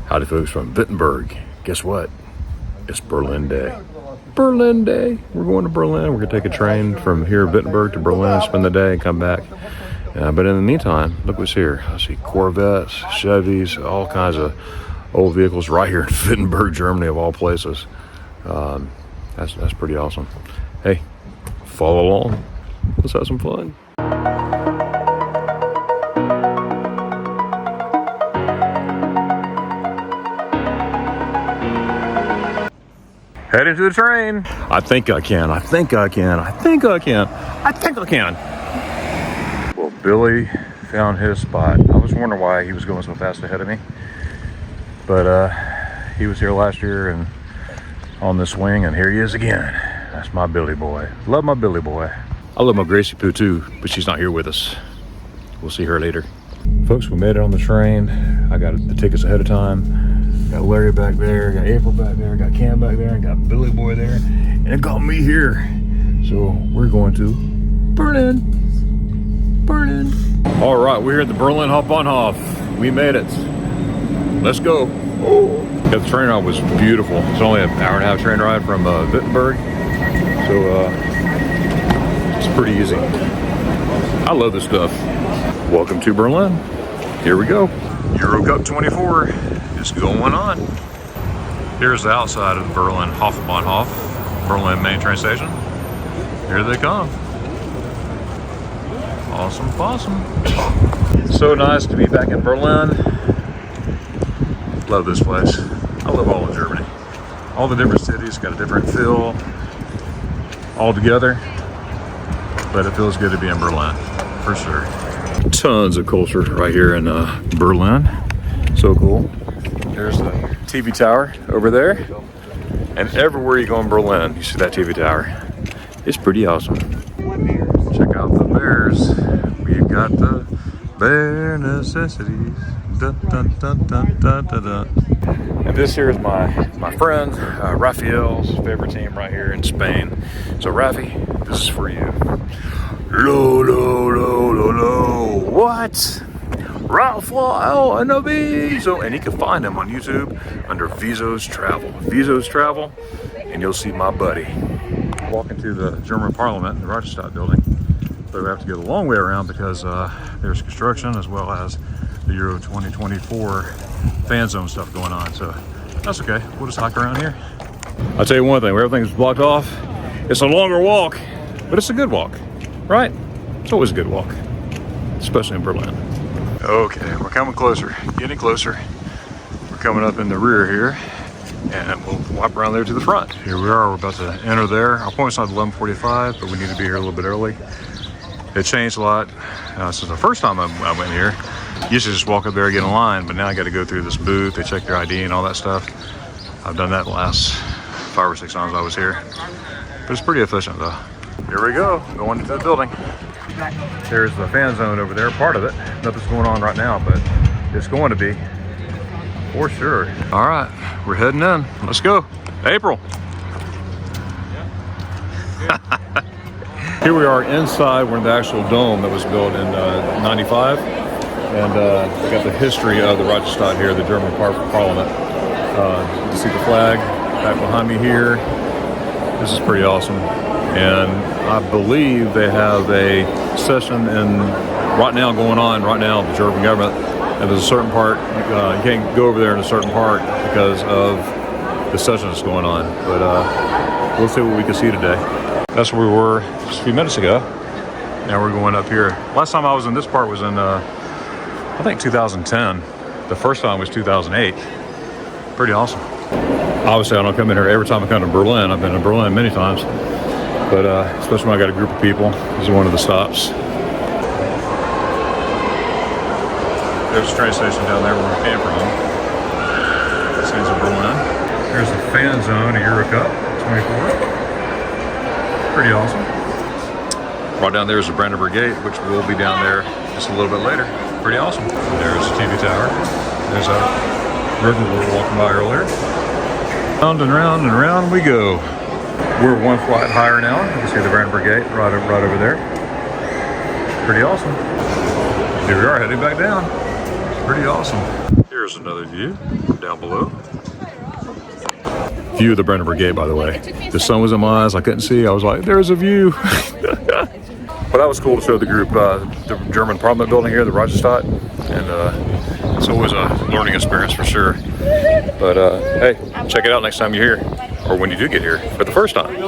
Howdy folks from Vitberg. Guess what? It's Berlin Day. Berlin Day. We're going to Berlin. We're going to take a train from here, Vitberg, to Berlin, spend the day and come back. But in the meantime, look what's here. I see Corvettes, Chevys, all kinds of old vehicles right here in Vitberg, Germany, of all places. That's pretty awesome. Hey, follow along. Let's have some fun. Heading to the train. I think I can. Well, Billy found his spot. I was wondering why he was going so fast ahead of me. But he was here last year and on this swing, and here he is again. That's my Billy boy. Love my Billy boy. I love my Gracie Poo too, but she's not here with us. We'll see her later. Folks, we made it on the train. I got the tickets ahead of time. Got Larry back there, got April back there, got Cam back there, and got Billy boy there, and it got me here. So we're going to Berlin. All right, we're here at the Berlin Hauptbahnhof. We made it. Let's go. Oh. Yeah, the train ride was beautiful. It's only an hour and a half train ride from Vitberg, so it's pretty easy. I love this stuff. Welcome to Berlin. Here we go. Euro Cup 24 is going on. Here's the outside of the Berlin Hauptbahnhof, Berlin main train station. Here they come. Awesome. So nice to be back in Berlin. Love this place. I love all of Germany. All the different cities got a different feel all together, but it feels good to be in Berlin, for sure. Tons of culture right here in Berlin. So cool. There's the TV tower over there. And everywhere you go in Berlin, you see that TV tower. It's pretty awesome. Check out the bears. We've got the bare necessities. Dun, dun, dun, dun, dun, dun, dun. And this here is my friend Raphael's favorite team right here in Spain. So Rafi, this is for you. Lo. What? Raphael and the bee. And you can find him on YouTube under Vizos Travel, and you'll see my buddy. Walking to the German Parliament, the Reichstag building. But we have to go the long way around because there's construction as well as the Euro 2024 fan zone stuff going on. So that's okay. We'll just hike around here. I'll tell you one thing, where everything's blocked off, it's a longer walk, but it's a good walk, right? It's always a good walk, especially in Berlin. Okay, we're coming closer, getting closer. We're coming up in the rear here, and we'll walk around there to the front. Here we are, we're about to enter there. Our appointment's not 11:45, but we need to be here a little bit early. It changed a lot since the first time I went here. Used to just walk up there and get in line, but now I got to go through this booth. They check your ID and all that stuff. I've done that the last 5 or 6 times I was here, but it's pretty efficient though. Here we go, going into the building. There's the fan zone over there, part of it. Nothing's going on right now, but it's going to be for sure. All right, we're heading in. Let's go. April. Here we are inside one of the actual dome that was built in 95. And we got the history of the Reichstag here, the German Parliament. You can see the flag back behind me here. This is pretty awesome. And I believe they have a session right now, the German government. And there's a certain part, you can't go over there in a certain part because of the session that's going on. But we'll see what we can see today. That's where we were just a few minutes ago. Now we're going up here. Last time I was in this part was in, I think 2010. The first time was 2008. Pretty awesome. Obviously, I don't come in here every time I come to Berlin. I've been to Berlin many times. But especially when I got a group of people, this is one of the stops. There's a train station down there where we came from. This is Berlin. There's the fan zone of Euro Cup 24. Pretty awesome. Right down there is the Brandenburg Gate, which will be down there just a little bit later. Pretty awesome. There's the TV tower. There's a river we were walking by earlier. Round and round we go. We're one flight higher now. You can see the Brandenburg Gate right over there. Pretty awesome. Here we are heading back down. Pretty awesome. Here Here's another view from down below. View of the Brandenburg Gate, by the way. The sun was in my eyes, I couldn't see. I was like, there's a view. But that was cool to show the group the German Parliament building here, the Reichstag. And it's always a learning experience for sure. But hey, check it out next time you're here. Or when you do get here for the first time.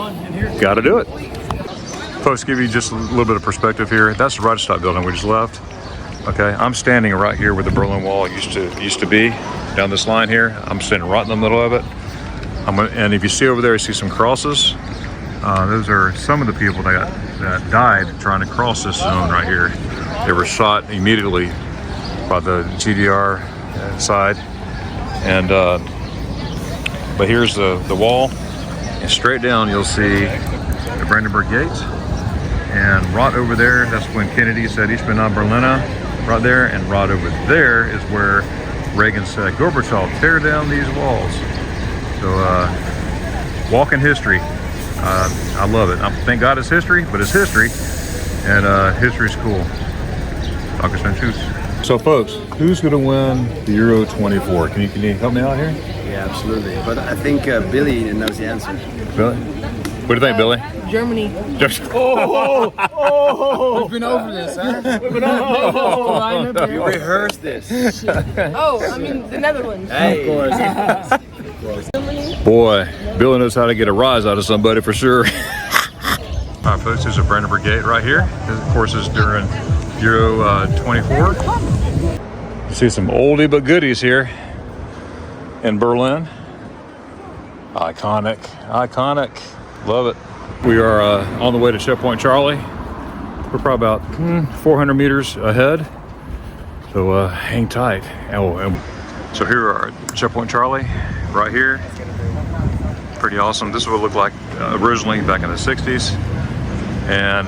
Gotta do it. Folks, give you just a little bit of perspective here. That's the Reichstag building we just left. Okay, I'm standing right here where the Berlin Wall used to be, down this line here. I'm standing right in the middle of it. And if you see over there, you see some crosses. Those are some of the people that died trying to cross this zone right here. They were shot immediately by the GDR side. And but here's the wall, and straight down you'll see the Brandenburg Gate. And right over there, that's when Kennedy said Ich bin nach Berlin, right there. And right over there is where Reagan said, Gorbachev, tear down these walls. So, walk in history. I love it. Thank God it's history, but it's history. And history's cool. So folks, who's going to win the Euro 24? Can you help me out here? Yeah, absolutely. But I think Billy knows the answer. Billy? What do you think, Billy? Germany. We've been over this, huh? We've been over this. You rehearsed this. I mean the Netherlands. Hey. Of course. Boy, Billy knows how to get a rise out of somebody for sure. All right, folks, there's a Brandenburg Gate right here. This, of course, is during Euro 24. You see some oldie but goodies here in Berlin. Iconic, iconic. Love it. We are on the way to Checkpoint Charlie. We're probably about 400 meters ahead. So hang tight. So here we are at Checkpoint Charlie, right here. Pretty awesome. This is what it looked like originally back in the 60s. And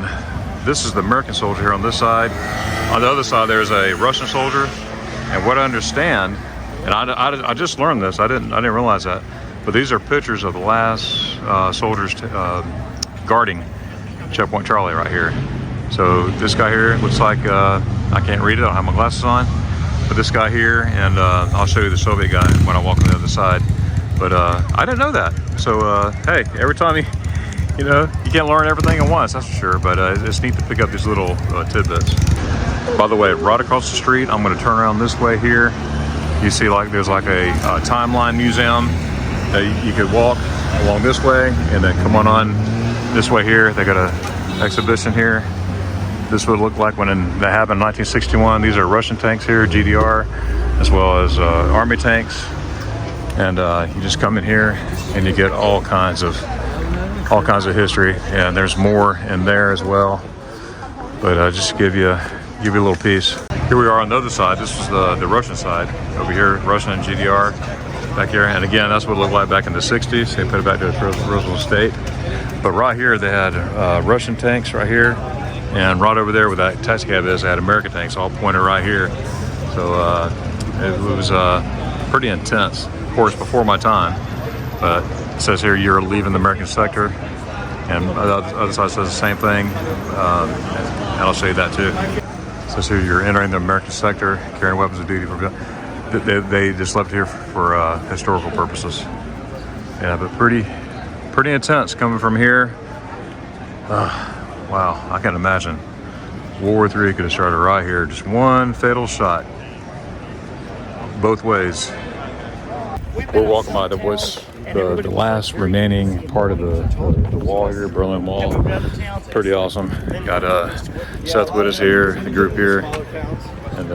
this is the American soldier here on this side. On the other side, there's a Russian soldier. And what I understand, and I just learned this, I didn't realize that, but these are pictures of the last soldiers guarding Checkpoint Charlie right here. So this guy here looks like, I can't read it, I don't have my glasses on, but this guy here, and I'll show you the Soviet guy when I walk on the other side. But I didn't know that. So hey, every time you know, you can't learn everything at once, that's for sure, but it's neat to pick up these little tidbits. By the way, right across the street, I'm gonna turn around this way here. You see there's like a timeline museum that you could walk along this way and then come on this way here. They got an exhibition here. This would look like when that happened in 1961. These are Russian tanks here, GDR, as well as Army tanks. And you just come in here and you get all kinds of history. And there's more in there as well. But just give you a little piece. Here we are on the other side. This is the Russian side over here, Russian and GDR back here. And again, that's what it looked like back in the 60s. They put it back to its original state. But right here, they had Russian tanks right here. And right over there where that taxi cab is, they had American tanks all pointed right here. So it was pretty intense. Of course, before my time. But it says here, you're leaving the American sector. And the other side says the same thing. And I'll show you that too. It says here, you're entering the American sector, carrying weapons of duty. They just left here for historical purposes. Yeah, but pretty intense coming from here. Wow, I can't imagine. World War III could have started right here. Just one fatal shot. Both ways. We're walking by the last remaining part of the wall here, Berlin Wall. Pretty awesome. Got Seth with us here, the group here. And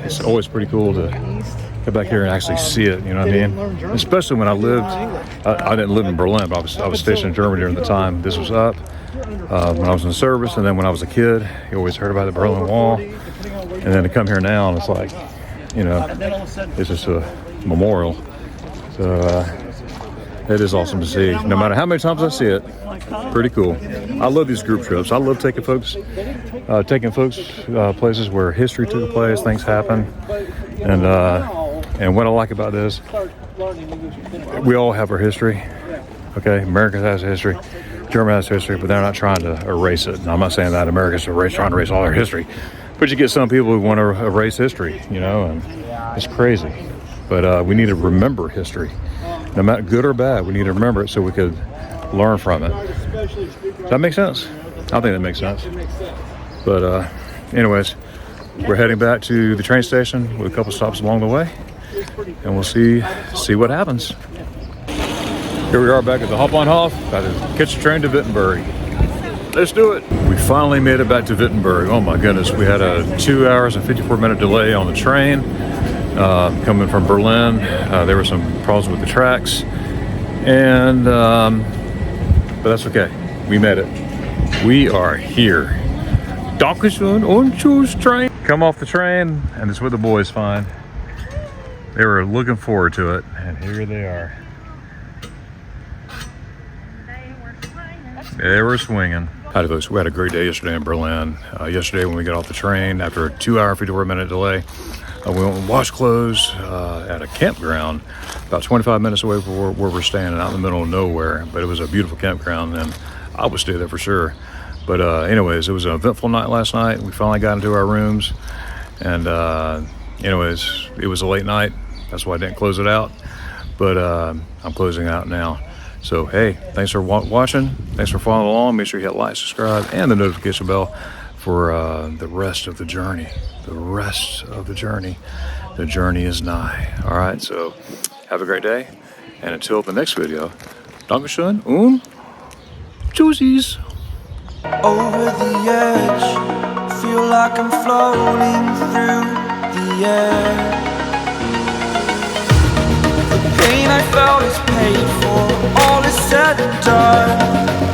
it's always pretty cool to get back here and actually see it, you know what I mean? Especially when I lived, I didn't live in Berlin, but I was stationed in Germany during the time this was up. When I was in service, and then when I was a kid, you always heard about the Berlin Wall. And then to come here now, and it's like, you know, it's just a memorial. So it is awesome to see. No matter how many times I see it, pretty cool. I love these group trips. I love taking folks places where history took place, things happen. And what I like about this, we all have our history. Okay, America has history. Germany has history, but they're not trying to erase it. And I'm not saying that America's trying to erase all their history, but you get some people who want to erase history, you know, and it's crazy. But we need to remember history. No matter good or bad, we need to remember it so we could learn from it. Does that make sense? I think that makes sense. But anyways, we're heading back to the train station with a couple stops along the way, and we'll see what happens. Here we are back at the Hop on Hof, about to catch the train to Vitberg. Let's do it. We finally made it back to Vitberg. Oh my goodness, we had a 2 hours and 54-minute delay on the train coming from Berlin. There were some problems with the tracks, and but that's okay. We made it. We are here. Dankeschön und tschüss, train. Come off the train, and it's what the boys find. They were looking forward to it, and here they are. They were swinging. Howdy folks, we had a great day yesterday in Berlin. Yesterday when we got off the train, after a 2 hour, 54-minute delay, we went and washed clothes at a campground about 25 minutes away from where we're staying, out in the middle of nowhere. But it was a beautiful campground, and I would stay there for sure. But anyways, it was an eventful night last night. We finally got into our rooms, and anyways, it was a late night. That's why I didn't close it out. But I'm closing out now. So, hey, thanks for watching. Thanks for following along. Make sure you hit like, subscribe, and the notification bell for the rest of the journey. The rest of the journey. The journey is nigh. All right, so have a great day. And until the next video, Dankeschön und tschüssis. Over the edge, feel like I'm floating through the air. The pain I felt is paid for, all is said and done.